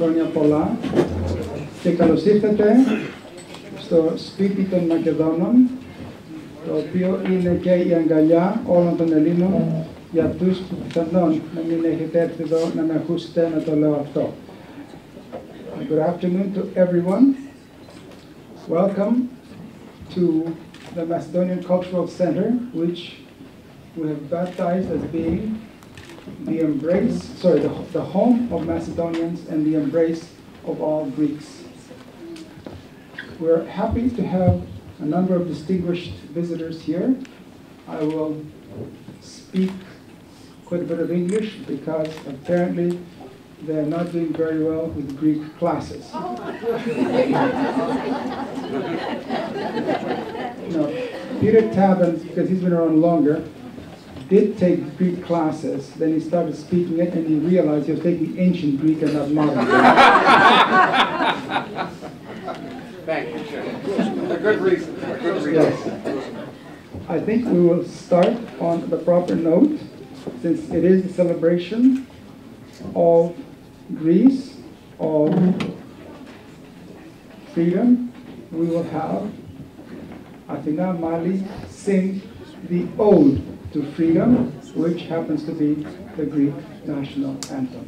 χρόνια πολλά και καλώς ήρθατε στο σπίτι των Μακεδόνων, το οποίο είναι και η αγκαλιά όλων των Ελλήνων για αυτούς που πιθανόν να μην έχετε έρθει εδώ να με ακούσετε να το λέω αυτό. Good afternoon to everyone. Welcome to the Macedonian Cultural Center, which we have baptized as being the embrace, the home of Macedonians and the embrace of all Greeks. We're happy to have a number of distinguished visitors here. I will speak quite a bit of English because apparently they're not doing very well with Greek classes. No, Peter Tabbins, because he's been around longer, did take Greek classes, then he started speaking it and he realized he was taking ancient Greek and not modern Greek. Thank you, Chair. A good reason. A good reason. Yes. I think we will start on the proper note, since it is the celebration of Greece, of freedom. We will have Athina Mali sing the ode to freedom, which happens to be the Greek national anthem.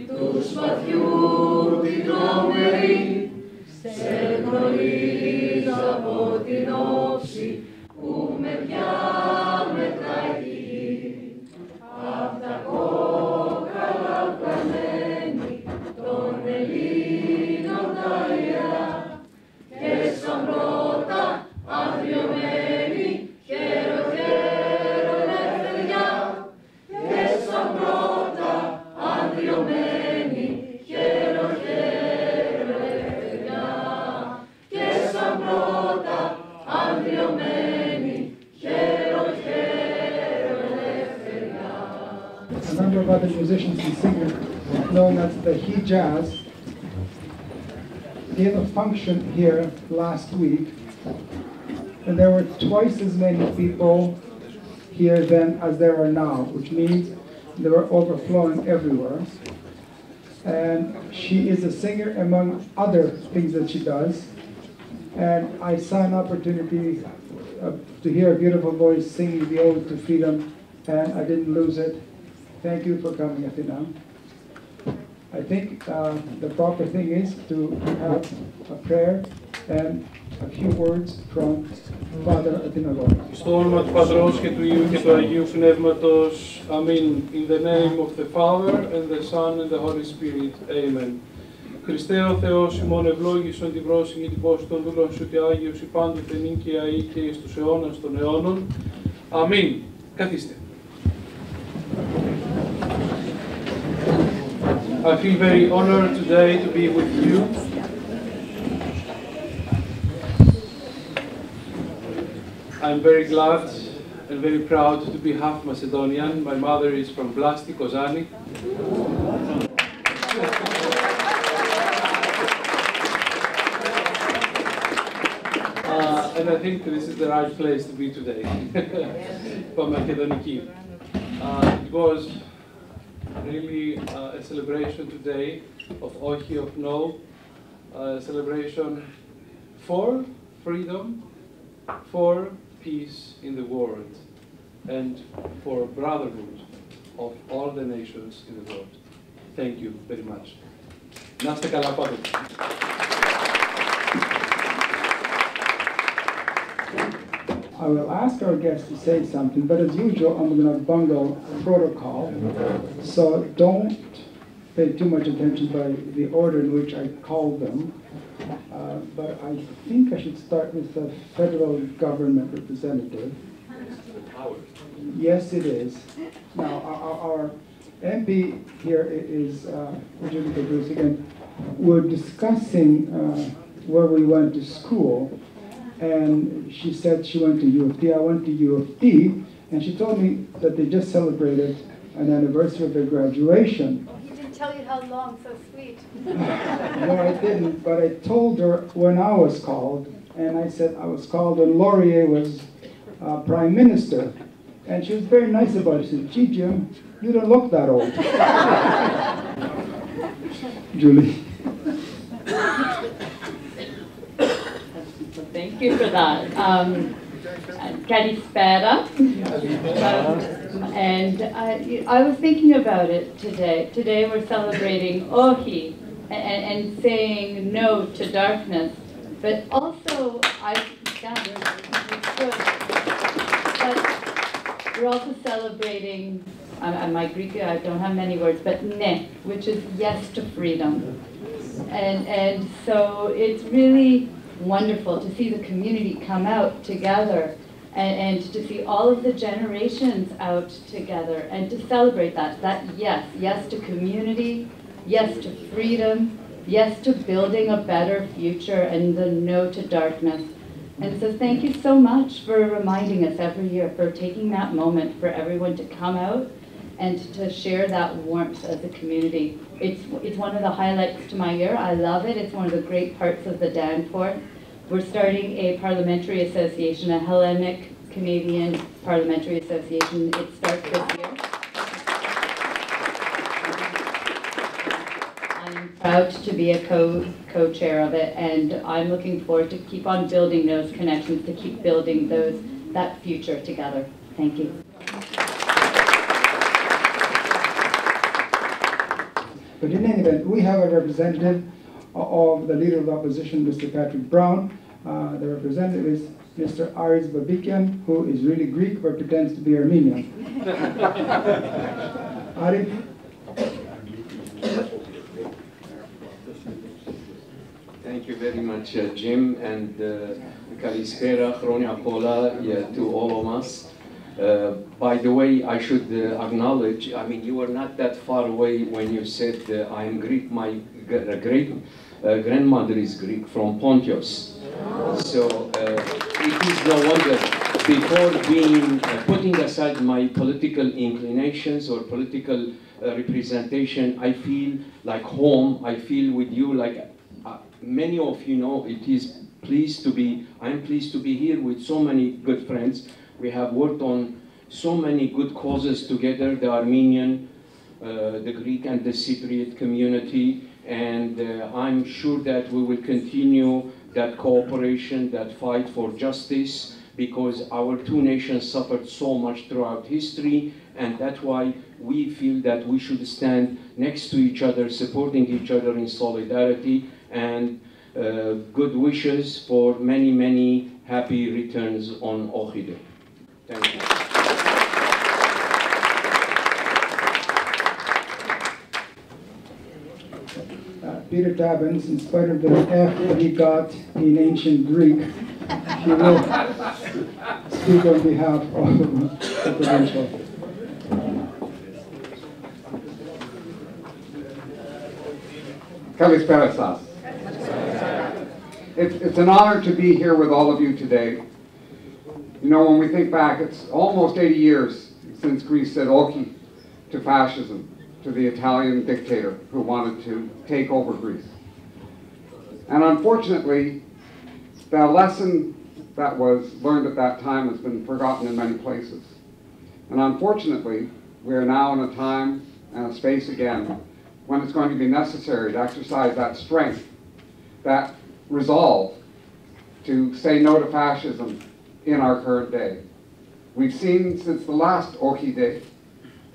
Του σπαθιού την τρομερή, σε γνωρίζω από την όψη που με διάμετρα η γη. Απ' τα κόκαλα πλανένει των Ελλήνων τα ιερά και σαν πρώτα αγριωμένη χαίρο χαίρο ελευθεριά και σαν πρώτα αγριωμένη χαίρο χαίρο ελευθεριά και σαν πρώτα αγριωμένη χαίρο χαίρο ελευθεριά. A number of other musicians and singers known as the Hijaz gave a function here last week, and there were twice as many people here then as there are now, which means they were overflowing everywhere. And she is a singer among other things that she does. And I saw an opportunity to hear a beautiful voice singing the ode to freedom, and I didn't lose it. Thank you for coming, Athina. I think the proper thing is to have a prayer and a few words from Father Athinagoras. Στο όνομα του Πατρός και του Υιού και του Αγίου Πνεύματος. Αμήν. In the name of the Father and the Son and the Holy Spirit. Amen. Χριστέ ο Θεός ημών ευλόγησον την πρόσυγη και την πόση των δούλων σου και Άγιος η πάντοτε νυν και αεί και εις τους αιώνας των αιώνων. Αμήν. Καθίστε. I feel very honored today to be with you. I'm very glad and very proud to be half Macedonian. My mother is from Vlasti, Kozani. And I think this is the right place to be today. Pammacedoniki. It was really a celebration today of Ochi, of No, a celebration for freedom, for peace in the world, and for brotherhood of all the nations in the world. Thank you very much. Να είστε καλά πάντοτε. I will ask our guests to say something, but as usual, I'm going to bungle protocol, so don't pay too much attention by the order in which I called them. But I think I should start with the federal government representative. Yes, it is. Now, our MP here is again. We're discussing where we went to school. And she said she went to U of T. I went to U of T, and she told me that they just celebrated an anniversary of their graduation. He didn't tell you how long, so sweet. No, I didn't, but I told her when I was called, and I said I was called when Laurier was Prime Minister. And she was very nice about it. She said, gee, Jim, you don't look that old. Julie. Thank you for that. Kalispera. And I was thinking about it today. Today we're celebrating Ohi and saying no to darkness. But also, but we're also celebrating, my Greek, I don't have many words, but ne, which is yes to freedom. And so it's really wonderful to see the community come out together and to see all of the generations out together and to celebrate that yes to community, yes to freedom, yes to building a better future, and the no to darkness. And so thank you so much for reminding us every year, for taking that moment for everyone to come out and to share that warmth as a community. It's one of the highlights to my year. I love it. It's one of the great parts of the Danforth. We're starting a parliamentary association, a Hellenic Canadian Parliamentary Association. It starts this year. I'm proud to be a co-chair of it, and I'm looking forward to keep on building those connections, to keep building that future together. Thank you. But in any event, we have a representative of the Leader of the Opposition, Mr. Patrick Brown. The representative is Mr. Aris Babikian, who is really Greek but pretends to be Armenian. Aris? Thank you very much, Jim, and Kalispera, Chronia Pola, to all of us. By the way, I should acknowledge, I mean, you were not that far away when you said I am Greek. My great grandmother is Greek, from Pontios. So it is no wonder, before putting aside my political inclinations or political representation, I feel like home. I feel with you, like many of you know, I am pleased to be here with so many good friends. We have worked on so many good causes together, the Armenian, the Greek and the Cypriot community, and I'm sure that we will continue that cooperation, that fight for justice, because our two nations suffered so much throughout history, and that's why we feel that we should stand next to each other, supporting each other in solidarity, and good wishes for many, many happy returns on Ohide. Thank you. Peter Tabbins, in spite of the F that he got in ancient Greek, he will speak on behalf of the provincial. Kalispera Sas. It's an honor to be here with all of you today. You know, when we think back, it's almost 80 years since Greece said "Oki" to fascism, to the Italian dictator who wanted to take over Greece. And unfortunately, the lesson that was learned at that time has been forgotten in many places. And unfortunately, we are now in a time and a space again when it's going to be necessary to exercise that strength, that resolve to say no to fascism in our current day. We've seen since the last Oki Day,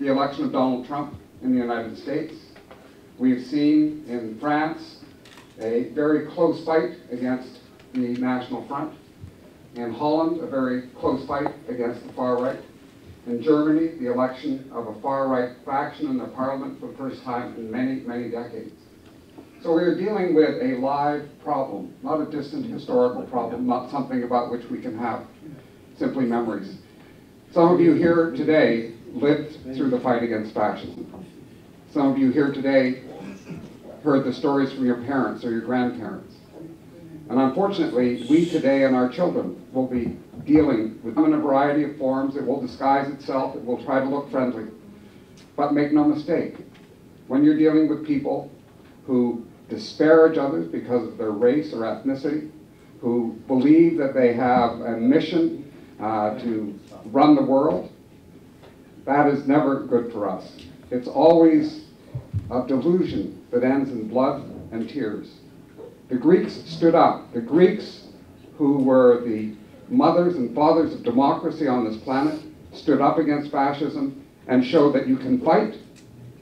the election of Donald Trump in the United States. We've seen in France a very close fight against the National Front. In Holland, a very close fight against the far right. In Germany, the election of a far-right faction in their parliament for the first time in many, many decades. So we are dealing with a live problem, not a distant historical problem, not something about which we can have simply memories. Some of you here today lived through the fight against fascism. Some of you here today heard the stories from your parents or your grandparents. And unfortunately, we today and our children will be dealing with them in a variety of forms. It will disguise itself. It will try to look friendly. But make no mistake, when you're dealing with people who disparage others because of their race or ethnicity, who believe that they have a mission to run the world, that is never good for us. It's always a delusion that ends in blood and tears. The Greeks stood up. The Greeks, who were the mothers and fathers of democracy on this planet, stood up against fascism and showed that you can fight.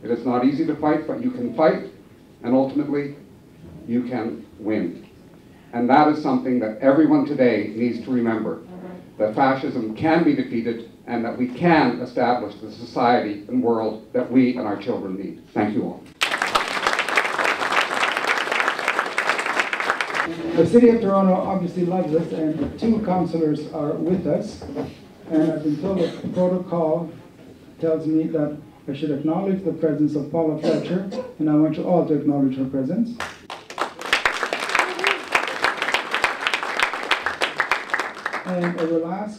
It is not easy to fight, but you can fight, and ultimately, you can win. And that is something that everyone today needs to remember, that fascism can be defeated and that we can establish the society and world that we and our children need. Thank you all. The city of Toronto obviously loves us, and 2 councillors are with us. And I've been told that the protocol tells me that I should acknowledge the presence of Paula Fletcher, and I want you all to acknowledge her presence. And I will ask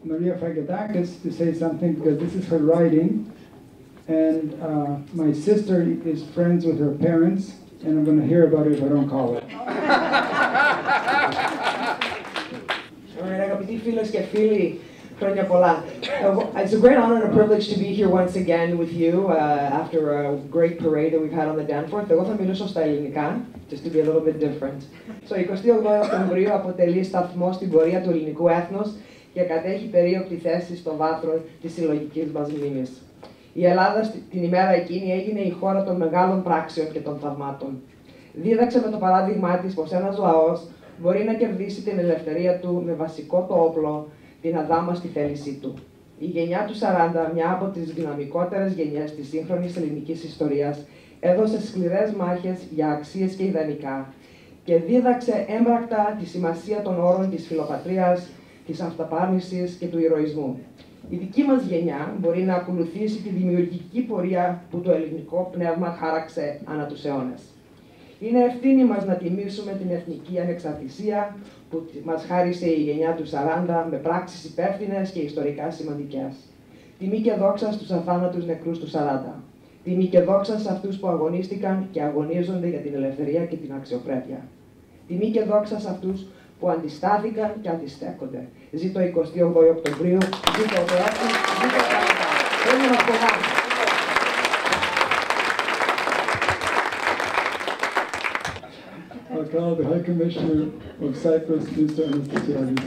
Maria Fragadakis to say something, because this is her writing, and my sister is friends with her parents, and I'm going to hear about it if I don't call it. Αγαπητοί φίλες και φίλοι, χρόνια πολλά. It's a great honor and a privilege to be here once again with you after a great parade that we've had on the Danforth. Εγώ θα μιλήσω στα ελληνικά, just to be a little bit different. Στο 28 Οκτωβρίου αποτελεί σταθμό στην πορεία του ελληνικού έθνους και κατέχει περίοπτη θέση στο βάθρο της συλλογικής μας μνήμης. Η Ελλάδα την ημέρα εκείνη έγινε η χώρα των μεγάλων πράξεων και των θαυμάτων. Δίδαξε με το παράδειγμά της πως ένας λαός μπορεί να κερδίσει την ελευθερία του με βασικό το όπλο, την αδάμαστη θέλησή του. Η γενιά του 40, μια από τις δυναμικότερες γενιές της σύγχρονης ελληνικής ιστορίας, έδωσε σκληρές μάχες για αξίες και ιδανικά και δίδαξε έμπρακτα τη σημασία των όρων της φιλοπατρίας, της αυταπάρνησης και του ηρωισμού. Η δική μας γενιά μπορεί να ακολουθήσει τη δημιουργική πορεία που το ελληνικό πνεύμα χάραξε ανά τους αιώνες. Είναι ευθύνη μας να τιμήσουμε την εθνική ανεξαρτησία που μας χάρισε η γενιά του 40 με πράξεις υπεύθυνες και ιστορικά σημαντικές. Τιμή και δόξα στους αθάνατους νεκρούς του 40. Τιμή και δόξα σε αυτούς που αγωνίστηκαν και αγωνίζονται για την ελευθερία και την αξιοπρέπεια. Τιμή και δόξα σε αυτούς που αντιστάθηκαν και αντιστέκονται. Ζήτω 28 Οκτωβρίου, ζήτω ο Θεός, ζήτω ο Καναδά. Θέλουμε να φοβάμαι. I'll call the High Commissioner of Cyprus, Mr. Anastasiadis.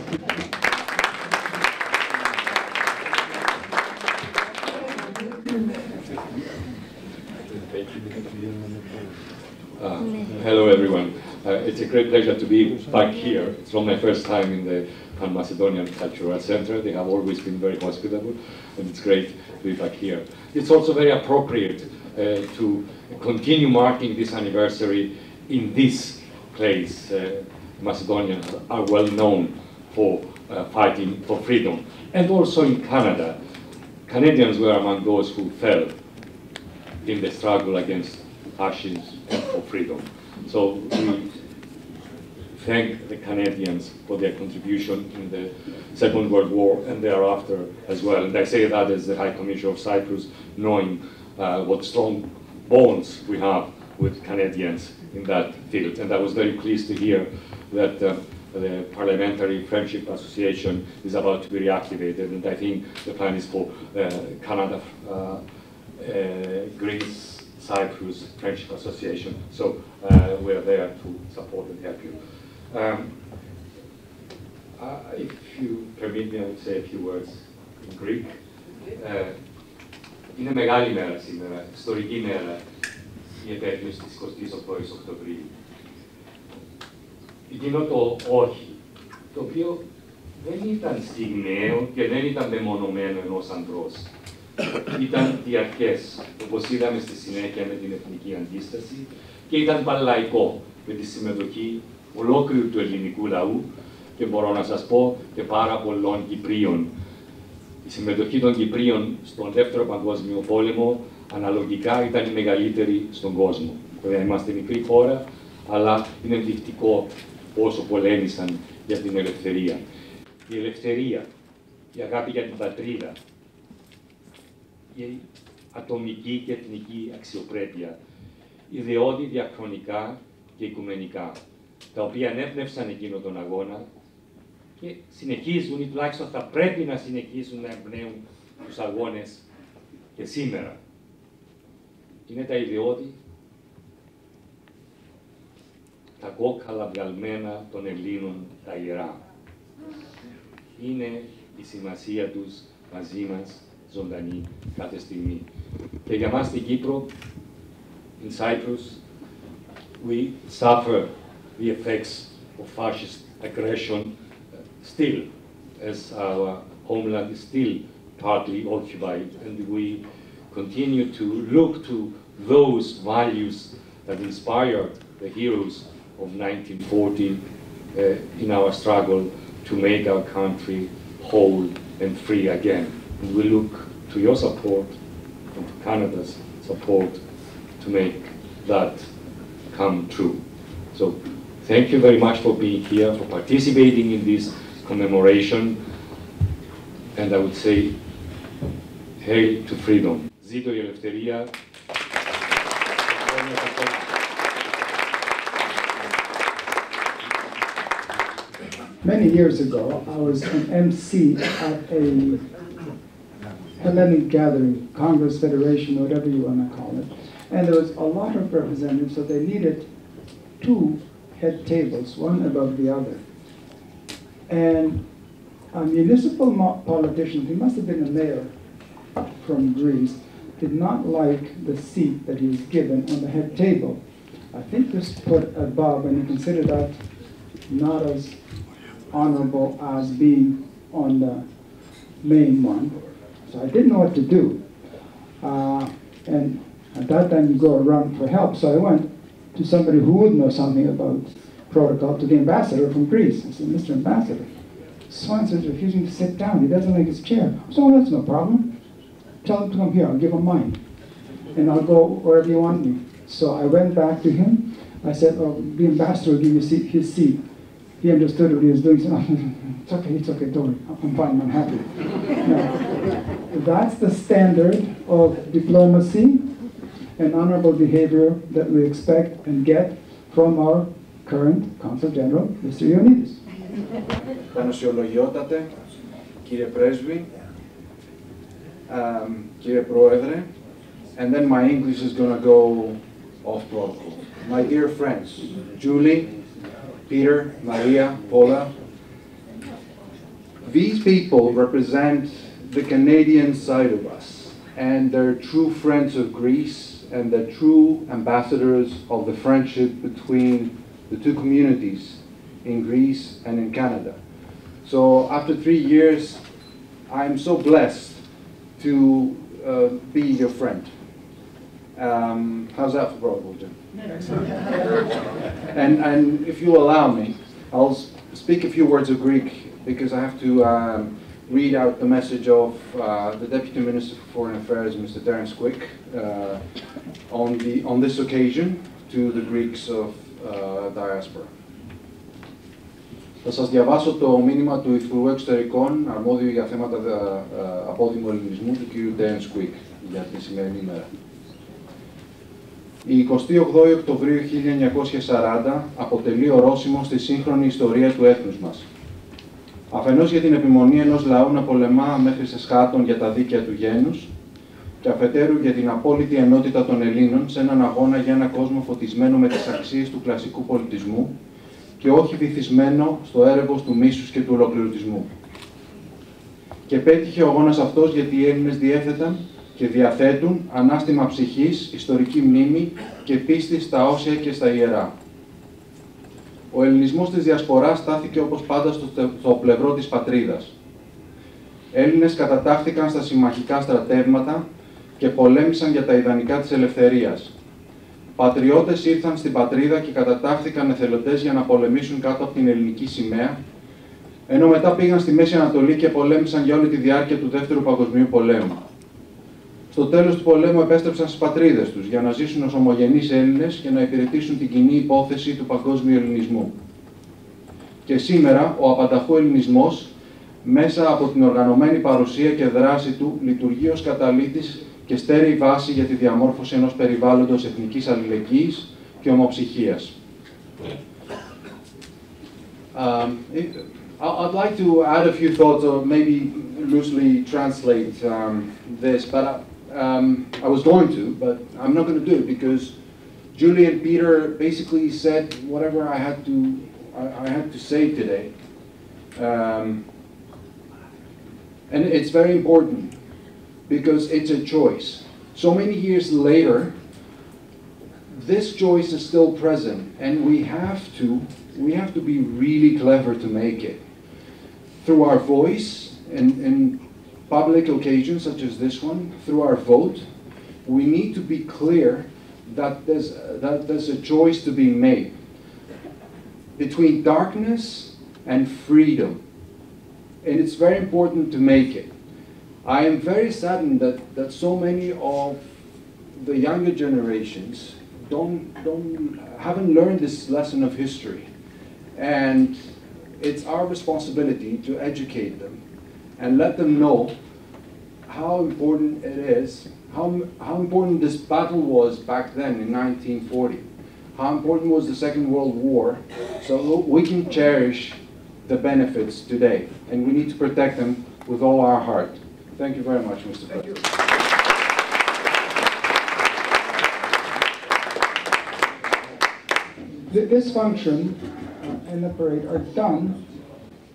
Hello everyone. It's a great pleasure to be back here. It's not my first time in the Pan-Macedonian Cultural Center. They have always been very hospitable, and it's great to be back here. It's also very appropriate to continue marking this anniversary in this place. Macedonians are well known for fighting for freedom. And also in Canada. Canadians were among those who fell in the struggle against fascism and for freedom. So we thank the Canadians for their contribution in the Second World War and thereafter as well. And I say that as the High Commissioner of Cyprus, knowing what strong bonds we have with Canadians in that field. And I was very pleased to hear that the Parliamentary Friendship Association is about to be reactivated. And I think the plan is for Canada, Greece, Cyprus Friendship Association. So we're there to support and help you. If you permit me, I would say a few words in Greek. Είναι μεγάλη μέρα σήμερα, ιστορική μέρα, η επέτειος της 28ης Οκτωβρίου. Εκείνο το όχι, το οποίο δεν ήταν στιγμαίο και δεν ήταν μεμονωμένο ενός ανδρός. Ήταν διαρκές, όπως είδαμε στη συνέχεια με την εθνική αντίσταση, και ήταν παλαϊκό με τη συμμετοχή ολόκληρου του ελληνικού λαού και μπορώ να σας πω και πάρα πολλών Κυπρίων. Η συμμετοχή των Κυπρίων στον Δεύτερο Παγκόσμιο Πόλεμο αναλογικά ήταν η μεγαλύτερη στον κόσμο. Βέβαια είμαστε μικρή χώρα, αλλά είναι ενδεικτικό όσο πολέμησαν για την ελευθερία. Η ελευθερία, η αγάπη για την πατρίδα, η ατομική και εθνική αξιοπρέπεια, ιδεώδη διαχρονικά και οικουμενικά, τα οποία ανέπνευσαν εκείνο τον αγώνα και συνεχίζουν ή τουλάχιστον θα πρέπει να συνεχίσουν να εμπνέουν τους αγώνες και σήμερα. Είναι τα ιδιώτη, τα κόκκαλα βγαλμένα των Ελλήνων τα ιερά. Είναι η σημασία τους μαζί μας ζωντανή κάθε στιγμή. Και για μας στην Κύπρο, in Cyprus, we suffer the effects of fascist aggression still, as our homeland is still partly occupied, and we continue to look to those values that inspired the heroes of 1940 in our struggle to make our country whole and free again. And we look to your support and to Canada's support to make that come true. So thank you very much for being here, for participating in this commemoration, and I would say, hail to freedom. Ζήτω η ελευθερία. Many years ago, I was an MC at a Hellenic gathering, Congress, Federation, whatever you want to call it. And there was a lot of representatives, so they needed 2 head tables, one above the other. And a municipal politician, he must have been a mayor from Greece, did not like the seat that he was given on the head table. I think this put above, and he considered that not as honorable as being on the main one. So I didn't know what to do. And at that time you go around for help, so I went to somebody who would know something about protocol, to the ambassador from Greece. I said, Mr. Ambassador, so-and-so is refusing to sit down. He doesn't like his chair. So that's no problem. Tell him to come here. I'll give him mine. And I'll go wherever you want me. So I went back to him. I said, oh, the ambassador will give you his seat. He understood what he was doing. He said, oh, it's okay, don't worry. I'm fine, I'm happy. Now, that's the standard of diplomacy and honorable behavior that we expect and get from our current Consul General, Mr. Ioannidis. Πανωσιολογιότατε, κύριε Πρέσβη, κύριε Πρόεδρε, and then my English is going to go off protocol. My dear friends, Julie, Peter, Maria, Paula, these people represent the Canadian side of us, and they're true friends of Greece, and they're true ambassadors of the friendship between the 2 communities in Greece and in Canada. So after 3 years, I'm so blessed to be your friend. How's that for protocol, Jim? And if you allow me, I'll speak a few words of Greek because I have to read out the message of the Deputy Minister for Foreign Affairs, Mr. Terence Quick, on this occasion to the Greeks of diaspora. Θα σας διαβάσω το μήνυμα του Υπουργού Εξωτερικών, αρμόδιου για θέματα απόδημου ελληνισμού, του κ. Terence Quick, για τη σημερινή ημέρα. Η 28η Οκτωβρίου 1940 αποτελεί ορόσημο στη σύγχρονη ιστορία του έθνους μας. Αφενός για την επιμονή ενός λαού να πολεμά μέχρι σε σχάτων για τα δίκαια του γένους και αφετέρου για την απόλυτη ενότητα των Ελλήνων σε έναν αγώνα για ένα κόσμο φωτισμένο με τις αξίες του κλασικού πολιτισμού και όχι βυθισμένο στο έρευος του μίσους και του ολοκληρωτισμού. Και πέτυχε ο αγώνας αυτός γιατί οι Έλληνες διέθεταν και διαθέτουν ανάστημα ψυχής, ιστορική μνήμη και πίστη στα όσια και στα ιερά. Ο ελληνισμός της Διασποράς στάθηκε όπως πάντα στο πλευρό της πατρίδας. Έλληνες κατατάχθηκαν στα συμμαχικά στρατεύματα και πολέμησαν για τα ιδανικά της ελευθερίας. Πατριώτες ήρθαν στην πατρίδα και κατατάχθηκαν εθελοντές για να πολεμήσουν κάτω από την ελληνική σημαία, ενώ μετά πήγαν στη Μέση Ανατολή και πολέμησαν για όλη τη διάρκεια του Δεύτερου Παγκοσμίου Πολέμου. Στο τέλος του πολέμου επέστρεψαν στις πατρίδες τους για να ζήσουν ως ομογενείς Έλληνες και να υπηρετήσουν την κοινή υπόθεση του παγκόσμιου ελληνισμού. Και σήμερα ο απανταχού ελληνισμός, μέσα από την οργανωμένη παρουσία και δράση του, λειτουργεί ως καταλύτης και στέρεη βάση για τη διαμόρφωση ενός περιβάλλοντος εθνικής αλληλεγγύης και ομοψυχίας. I'd like to add a few thoughts, or maybe loosely translate this, but I was going to, but I'm not going to do it because Julie and Peter basically said whatever I had to say today, and it's very important because it's a choice. So many years later, this choice is still present, and we have to be really clever to make it. Through our voice in public occasions such as this one, through our vote, we need to be clear that there's a choice to be made between darkness and freedom. And it's very important to make it. I am very saddened that so many of the younger generations haven't learned this lesson of history. And it's our responsibility to educate them and let them know how important it is, how important this battle was back then in 1940, how important was the Second World War, so we can cherish the benefits today, and we need to protect them with all our heart. Thank you very much, Mr. President. This function and the parade are done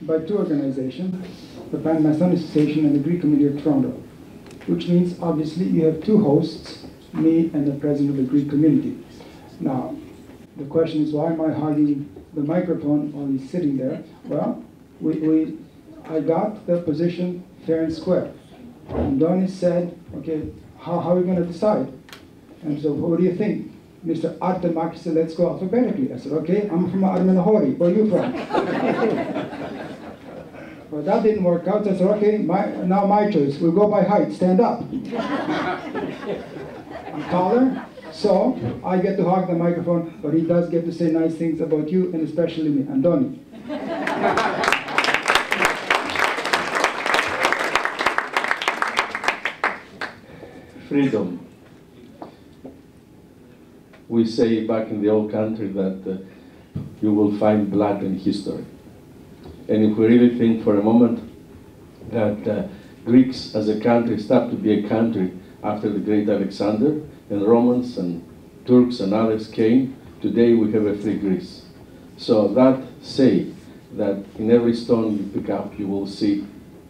by two organizations, the Pammacedonic Association and the Greek Community of Toronto, which means obviously you have two hosts, me and the president of the Greek community. Now, the question is, why am I hogging the microphone while he's sitting there? Well, I got the position fair and square. And Donnie said, okay, how are we going to decide? And so, what do you think? Mr. Artemakis said, let's go alphabetically. I said, okay, I'm from Armenahori. Where are you from? Well, that didn't work out. I said, okay, now my choice. We'll go by height. Stand up. I'm taller, so I get to hog the microphone, but he does get to say nice things about you, and especially me, and Donnie. Freedom. We say back in the old country that you will find blood in history. And if we really think for a moment that Greeks as a country stopped to be a country after the great Alexander, and Romans and Turks and others came, today we have a free Greece. So that say that in every stone you pick up, you will see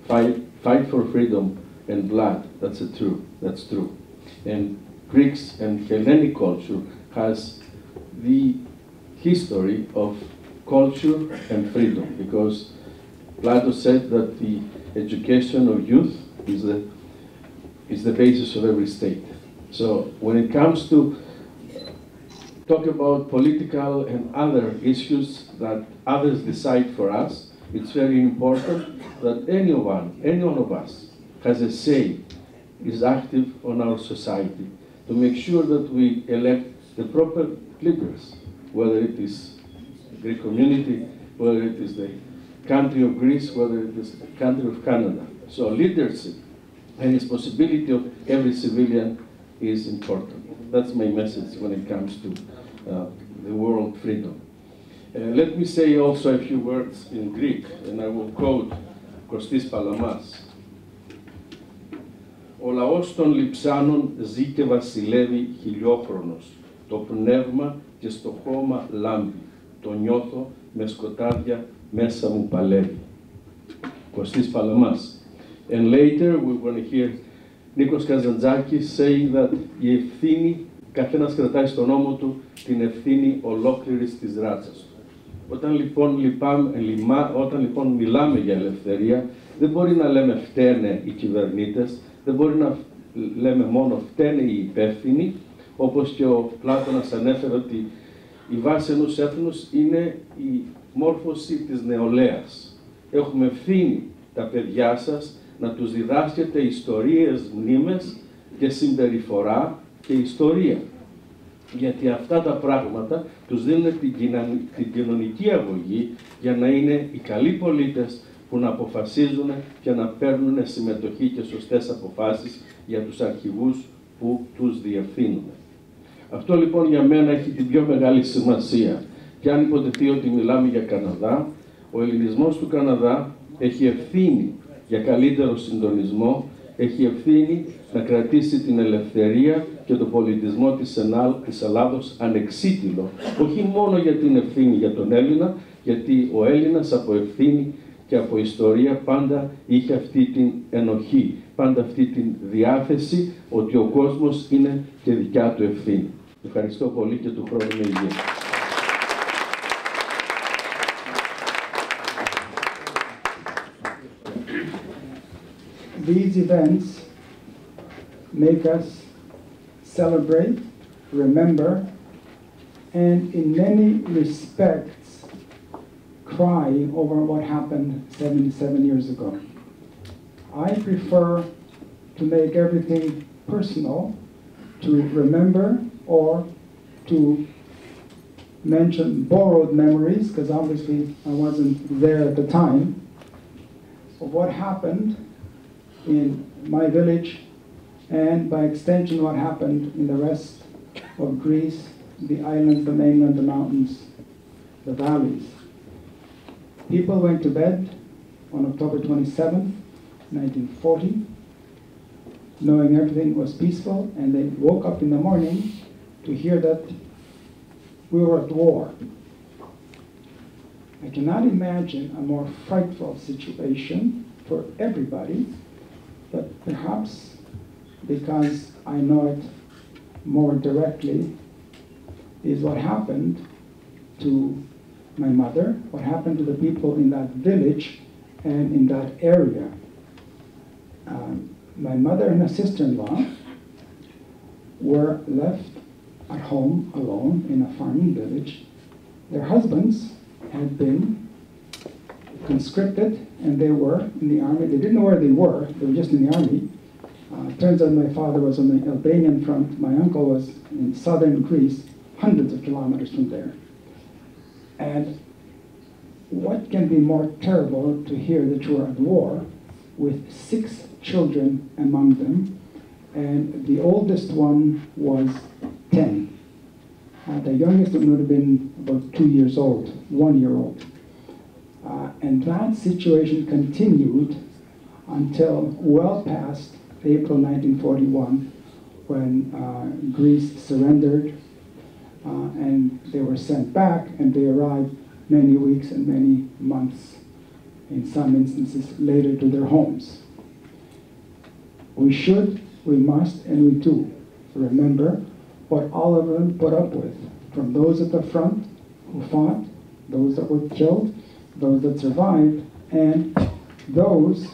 fight for freedom and blood. That's true. And Greeks and Hellenic culture has the history of culture and freedom, because Plato said that the education of youth is the basis of every state. So when it comes to talk about political and other issues that others decide for us, it's very important that any one of us has a say, is active on our society, to make sure that we elect the proper leaders, whether it is the Greek community, whether it is the country of Greece, whether it is the country of Canada. So leadership and responsibility of every civilian is important. That's my message when it comes to the world freedom. Let me say also a few words in Greek, and I will quote Κωστής Παλαμάς. Ο λαός των λειψάνων ζει και βασιλεύει χιλιόχρονος. Το πνεύμα και στο χώμα λάμπει. Το νιώθω με σκοτάδια μέσα μου παλεύει. Κωστής Παλαμάς. And later we're going to hear Νίκος Καζαντζάκης saying that η ευθύνη, καθένας κρατάει στον ώμο του την ευθύνη ολόκληρης της ράτσας του. Όταν λοιπόν μιλάμε για ελευθερία, δεν μπορεί να λέμε φταίνε οι κυβερνήτες, δεν μπορεί να λέμε μόνο φταίνε οι υπεύθυνοι, όπως και ο Πλάτωνας ανέφερε ότι η βάση ενός έθνους είναι η μόρφωση της νεολαίας. Έχουμε ευθύνη τα παιδιά σας να τους διδάσκετε ιστορίες, μνήμες και συμπεριφορά και ιστορία. Γιατί αυτά τα πράγματα τους δίνουν την κοινωνική αγωγή για να είναι οι καλοί πολίτες που να αποφασίζουν και να παίρνουν συμμετοχή και σωστές αποφάσεις για τους αρχηγούς που τους διευθύνουν. Αυτό λοιπόν για μένα έχει την πιο μεγάλη σημασία. Και αν υποτεθεί ότι μιλάμε για Καναδά, Ο ελληνισμός του Καναδά έχει ευθύνη για καλύτερο συντονισμό, έχει ευθύνη να κρατήσει την ελευθερία και τον πολιτισμό της Ελλάδος ανεξίτηλο, όχι μόνο για την ευθύνη για τον Έλληνα, γιατί ο Έλληνας από ευθύνη και από ιστορία πάντα είχε αυτή την ενοχή, πάντα αυτή την διάθεση ότι ο κόσμος είναι και δικιά του ευθύνη. Ευχαριστώ πολύ και του χρόνου με υγεία. These events make us celebrate, remember, and in many respects cry over what happened 77 years ago. I prefer to make everything personal, to remember or to mention borrowed memories, because obviously I wasn't there at the time, of what happened in my village, and by extension what happened in the rest of Greece, the islands, the mainland, the mountains, the valleys. People went to bed on October 27, 1940, knowing everything was peaceful, and they woke up in the morning to hear that we were at war. I cannot imagine a more frightful situation for everybody, but perhaps because I know it more directly, is what happened to my mother, what happened to the people in that village and in that area. My mother and her sister-in-law were left at home alone in a farming village. Their husbands had been conscripted and they were in the army. They didn't know where they were just in the army. It turns out my father was on the Albanian front, my uncle was in southern Greece, hundreds of kilometers from there. And what can be more terrible to hear that you are at war with 6 children among them, and the oldest one was 10. The youngest would have been about 2 years old, 1 year old. And that situation continued until well past April 1941, when Greece surrendered and they were sent back, and they arrived many weeks and many months, in some instances later, to their homes. We should, we must, and we do remember what all of them put up with, from those at the front who fought, those that were killed, those that survived, and those,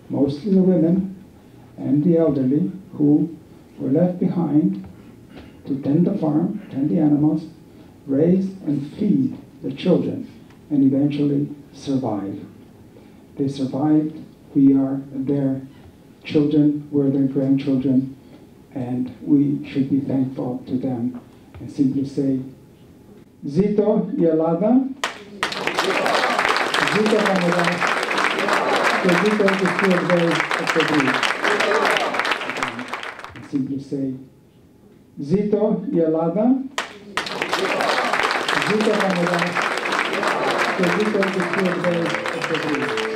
mostly the women and the elderly, who were left behind to tend the farm, tend the animals, raise and feed the children, and eventually survive. They survived. We are their children, we're their grandchildren, and we should be thankful to them and simply say, Zito η Ελλάδα, Zito Canada, και Zito the field days of the Greek. And simply say, Zito η Ελλάδα, Zito Canada, και Zito the field days of the Greek.